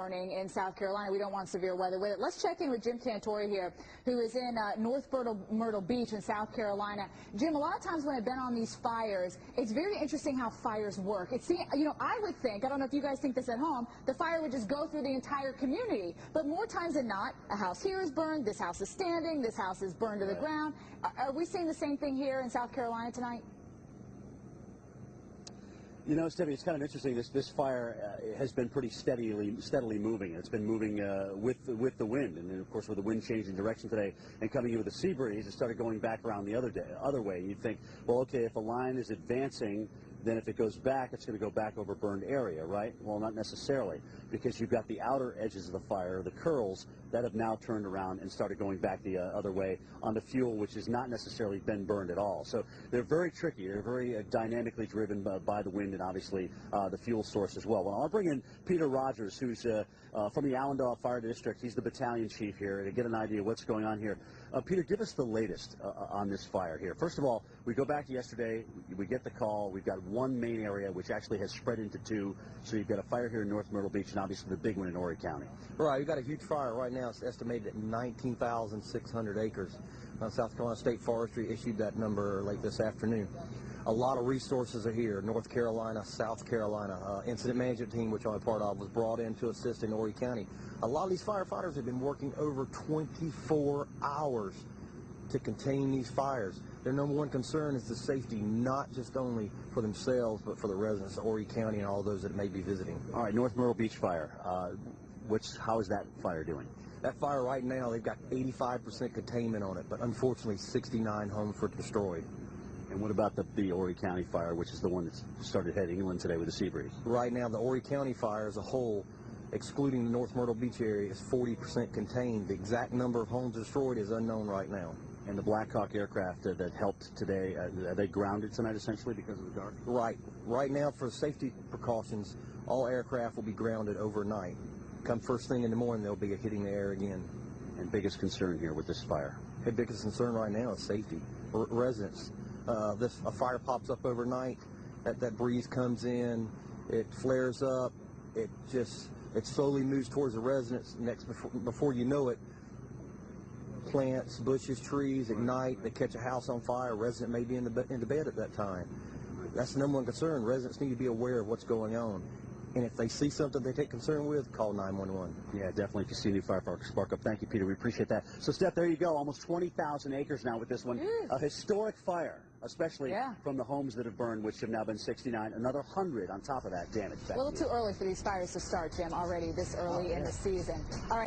burning in South Carolina. We don't want severe weather with it. Let's check in with Jim Cantori here, who is in North Myrtle Beach in South Carolina. Jim, a lot of times when I've been on these fires, it's very interesting how fires work. It's, you know, I would think, I don't know if you guys think this at home, the fire would just go through the entire community. But more times than not, a house here is burned, this house is standing, this house is burned to the ground. Are we seeing the same thing here in South Carolina tonight? You know, Stephanie, it's kind of interesting. This fire has been pretty steadily moving. It's been moving with the wind, and then, of course, with the wind changing direction today and coming in with a sea breeze, it started going back around the other way. And you'd think, well, okay, if a line is advancing, then if it goes back, it's going to go back over burned area, right? Well, not necessarily, because you've got the outer edges of the fire, the curls, that have now turned around and started going back the other way on the fuel, which has not necessarily been burned at all. So they're very tricky. They're very dynamically driven by the wind and obviously the fuel source as well. Well, I'll bring in Peter Rogers, who's from the Allendale Fire District. He's the battalion chief here to get an idea of what's going on here. Peter, give us the latest on this fire here. First of all, we go back to yesterday. We get the call. We've got one main area, which actually has spread into two. So you've got a fire here in North Myrtle Beach and obviously the big one in Horry County. Right. We've got a huge fire right now. It's estimated at 19,600 acres. South Carolina State Forestry issued that number late this afternoon. A lot of resources are here. North Carolina, South Carolina. Incident management team, which I'm a part of, was brought in to assist in Horry County. A lot of these firefighters have been working over 24 hours to contain these fires. Their number one concern is the safety, not just only for themselves, but for the residents of Horry County and all those that may be visiting. All right, North Myrtle Beach fire. How is that fire doing? That fire right now, they've got 85% containment on it, but unfortunately 69 homes were destroyed. And what about the Horry County fire, which is the one that started heading inland today with the sea breeze? Right now, the Horry County fire as a whole, excluding the North Myrtle Beach area, is 40% contained. The exact number of homes destroyed is unknown right now. And the Black Hawk aircraft that helped today, are they grounded tonight essentially because of the dark? Right. Right now, for safety precautions, all aircraft will be grounded overnight. Come first thing in the morning, they'll be hitting the air again. And biggest concern here with this fire? The biggest concern right now is safety. Residents. A fire pops up overnight, that breeze comes in, it flares up, it slowly moves towards the residents. Before you know it, plants, bushes, trees ignite, they catch a house on fire, a resident may be in the bed at that time. That's the number one concern. Residents need to be aware of what's going on. And if they see something they take concern with, call 911. Yeah, definitely. If you see any fireworks spark up. Thank you, Peter. We appreciate that. So, Steph, there you go. Almost 20,000 acres now with this one. A historic fire, especially from the homes that have burned, which have now been 69. Another 100 on top of that damage. A little too early for these fires to start, Jim, already this early in the season. All right.